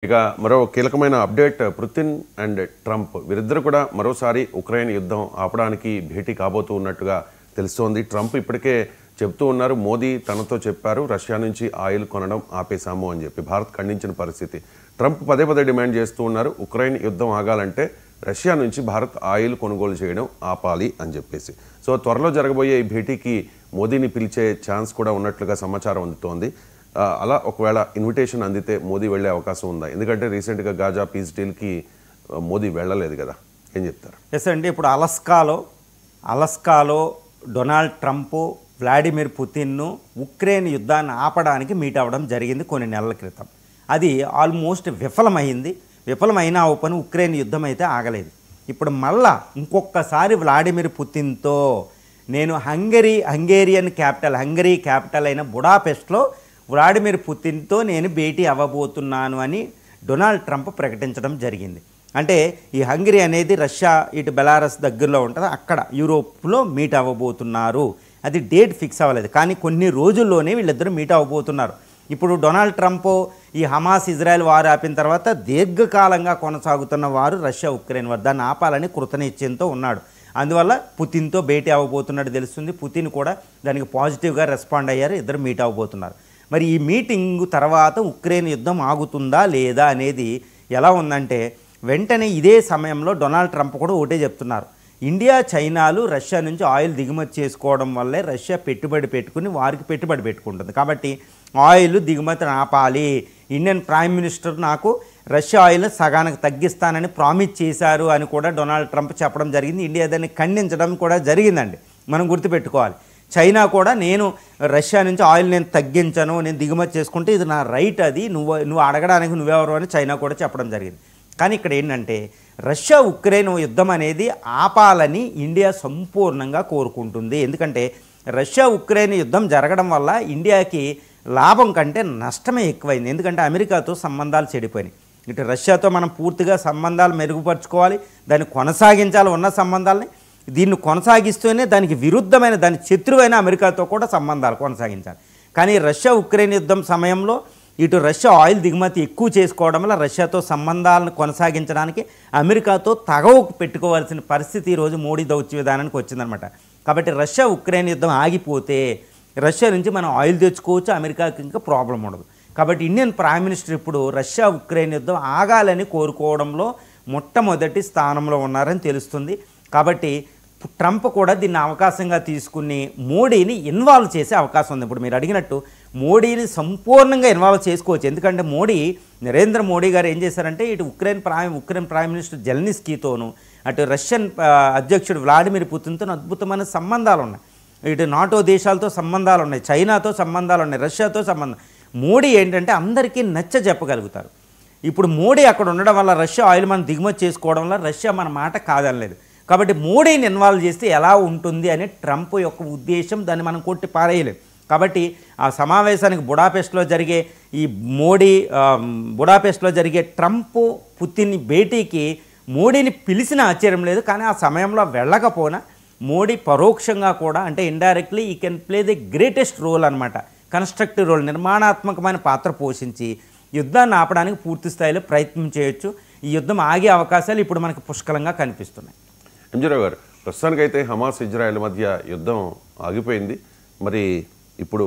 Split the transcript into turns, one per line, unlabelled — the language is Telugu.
ఇక మరో కీలకమైన అప్డేట్ పుతిన్ అండ్ ట్రంప్ వీరిద్దరు కూడా మరోసారి ఉక్రెయిన్ యుద్ధం ఆపడానికి భేటీ కాబోతూ ఉన్నట్టుగా తెలుస్తోంది. ట్రంప్ ఇప్పటికే చెప్తూ ఉన్నారు, మోదీ తనతో చెప్పారు రష్యా నుంచి ఆయిల్ కొనడం ఆపేశాము అని చెప్పి. భారత్ ఖండించిన పరిస్థితి. ట్రంప్ పదే పదే డిమాండ్ చేస్తూ ఉన్నారు, ఉక్రెయిన్ యుద్ధం ఆగాలంటే రష్యా నుంచి భారత్ ఆయిల్ కొనుగోలు చేయడం ఆపాలి అని చెప్పేసి. సో త్వరలో జరగబోయే ఈ భేటీకి మోదీని పిలిచే ఛాన్స్ కూడా ఉన్నట్లుగా సమాచారం అందుతోంది. అలా ఒకవేళ ఇన్విటేషన్ అందితే మోదీ వెళ్ళే అవకాశం ఉందా? ఎందుకంటే రీసెంట్గా గాజా పీస్ డీల్కి మోదీ వెళ్ళలేదు కదా, ఏం చెప్తారు?
ఎస్ అండి, ఇప్పుడు అలస్కాలో డొనాల్డ్ ట్రంప్ వ్లాడిమిర్ పుతిన్ను ఉక్రెయిన్ యుద్ధాన్ని ఆపడానికి మీట్ అవ్వడం జరిగింది కొన్ని నెలల క్రితం. అది ఆల్మోస్ట్ విఫలమైన పని ఉక్రెయిన్ యుద్ధం అయితే ఆగలేదు. ఇప్పుడు మళ్ళా ఇంకొకసారి వ్లాడిమిర్ పుతిన్తో నేను హంగేరీ క్యాపిటల్ అయిన బుడాపెస్ట్లో వ్లాడిమిర్ పుతిన్తో నేను భేటీ అవ్వబోతున్నాను అని డొనాల్డ్ ట్రంప్ ప్రకటించడం జరిగింది. అంటే ఈ హంగరీ అనేది రష్యా ఇటు బెలారస్ దగ్గరలో ఉంటుంది, అక్కడ యూరోప్లో మీట్ అవ్వబోతున్నారు. అది డేట్ ఫిక్స్ అవ్వలేదు, కానీ కొన్ని రోజుల్లోనే వీళ్ళిద్దరూ మీట్ అవ్వబోతున్నారు. ఇప్పుడు డొనాల్డ్ ట్రంప్ ఈ హమాస్ ఇజ్రాయెల్ వారు ఆపిన తర్వాత దీర్ఘకాలంగా కొనసాగుతున్న వారు రష్యా ఉక్రెయిన్ వారు, దాన్ని ఆపాలని కృతనిశ్చయంతో ఉన్నాడు. అందువల్ల పుతిన్తో భేటీ అవ్వబోతున్నట్టు తెలుస్తుంది. పుతిన్ కూడా దానికి పాజిటివ్గా రెస్పాండ్ అయ్యారు, ఇద్దరు మీట్ అవ్వబోతున్నారు. మరి ఈ మీటింగ్ తర్వాత ఉక్రెయిన్ యుద్ధం ఆగుతుందా లేదా అనేది ఎలా ఉందంటే, వెంటనే ఇదే సమయంలో డొనాల్డ్ ట్రంప్ కూడా ఒకటే చెప్తున్నారు, ఇండియా చైనాలు రష్యా నుంచి ఆయిల్ దిగుమతి చేసుకోవడం వల్లే రష్యా పెట్టుబడి పెట్టుకుని వారికి పెట్టుబడి పెట్టుకుంటుంది. కాబట్టి ఆయిల్ దిగుమతిని ఆపాలి. ఇండియన్ ప్రైమ్ మినిస్టర్ నాకు రష్యా ఆయిల్ సగానికి తగ్గిస్తానని ప్రామిస్ చేశారు అని కూడా డొనాల్డ్ ట్రంప్ చెప్పడం జరిగింది. ఇండియా దాన్ని ఖండించడం కూడా జరిగిందండి, మనం గుర్తుపెట్టుకోవాలి. చైనా కూడా నేను రష్యా నుంచి ఆయిల్ నేను తగ్గించను, నేను దిగుమతి చేసుకుంటే ఇది నా రైట్, అది నువ్వు అడగడానికి నువ్వెవరు అని చైనా కూడా చెప్పడం జరిగింది. కానీ ఇక్కడ ఏంటంటే రష్యా ఉక్రెయిన్ యుద్ధం అనేది ఆపాలని ఇండియా సంపూర్ణంగా కోరుకుంటుంది. ఎందుకంటే రష్యా ఉక్రెయిన్ యుద్ధం జరగడం వల్ల ఇండియాకి లాభం కంటే నష్టమే ఎక్కువైంది. ఎందుకంటే అమెరికాతో సంబంధాలు చెడిపోయినాయి. ఇటు రష్యాతో మనం పూర్తిగా సంబంధాలు మెరుగుపరుచుకోవాలి, దాన్ని కొనసాగించాలి, ఉన్న సంబంధాలని దీన్ని కొనసాగిస్తూనే దానికి విరుద్ధమైన దాని శత్రువైన అమెరికాతో కూడా సంబంధాలు కొనసాగించాలి. కానీ రష్యా ఉక్రెయిన్ యుద్ధం సమయంలో ఇటు రష్యా ఆయిల్ దిగుమతి ఎక్కువ చేసుకోవడం వల్ల రష్యాతో సంబంధాలను కొనసాగించడానికి అమెరికాతో తగవుకు పెట్టుకోవాల్సిన పరిస్థితి ఈరోజు మోడీ దౌత్య విధానానికి వచ్చిందనమాట. కాబట్టి రష్యా ఉక్రెయిన్ యుద్ధం ఆగిపోతే రష్యా నుంచి మనం ఆయిల్ తెచ్చుకోవచ్చు, అమెరికాకి ఇంకా ప్రాబ్లం ఉండదు. కాబట్టి ఇండియన్ ప్రైమ్ మినిస్టర్ ఇప్పుడు రష్యా ఉక్రెయిన్ యుద్ధం ఆగాలని కోరుకోవడంలో మొట్టమొదటి స్థానంలో ఉన్నారని తెలుస్తుంది. కాబట్టి ట్రంప్ కూడా దీన్ని అవకాశంగా తీసుకుని మోడీని ఇన్వాల్వ్ చేసే అవకాశం ఉంది. ఇప్పుడు మీరు అడిగినట్టు మోడీని సంపూర్ణంగా ఇన్వాల్వ్ చేసుకోవచ్చు. ఎందుకంటే నరేంద్ర మోడీ గారు ఏం చేశారంటే ఇటు ఉక్రెయిన్ ప్రైమ్ మినిస్టర్ జెలెన్స్కీతోనూ అటు రష్యన్ అధ్యక్షుడు వ్లాడిమిర్ పుతిన్తో అద్భుతమైన సంబంధాలు ఉన్నాయి. ఇటు నాటో దేశాలతో సంబంధాలు ఉన్నాయి, చైనాతో సంబంధాలు ఉన్నాయి, రష్యాతో సంబంధం. మోడీ ఏంటంటే అందరికీ నచ్చ చెప్పగలుగుతారు. ఇప్పుడు మోడీ అక్కడ ఉండడం వల్ల రష్యా ఆయిల్ మనం దిగుమతి చేసుకోవడం వల్ల రష్యా మన మాట కాదనలేదు. కాబట్టి మోడీని ఇన్వాల్వ్ చేస్తే ఎలా ఉంటుంది అని ట్రంప్ యొక్క ఉద్దేశం, దాన్ని మనం కొట్టి పారేయలేం. కాబట్టి ఆ సమావేశానికి బుడాపెస్ట్లో జరిగే ట్రంప్ పుతిన్ భేటీకి మోడీని పిలిచిన ఆశ్చర్యం లేదు. కానీ ఆ సమయంలో వెళ్ళకపోయినా మోడీ పరోక్షంగా కూడా, అంటే ఇండైరెక్ట్లీ ఈ can play the greatest role అనమాట, కన్స్ట్రక్టివ్ రోల్, నిర్మాణాత్మకమైన పాత్ర పోషించి యుద్ధాన్ని ఆపడానికి పూర్తి స్థాయిలో ప్రయత్నం చేయొచ్చు. ఈ యుద్ధం ఆగే అవకాశాలు ఇప్పుడు మనకు పుష్కలంగా కనిపిస్తున్నాయి.
ఎంజీరావు గారు, ప్రస్తుతానికైతే హమాస్ ఇజ్రాయెల్ మధ్య యుద్ధం ఆగిపోయింది. మరి ఇప్పుడు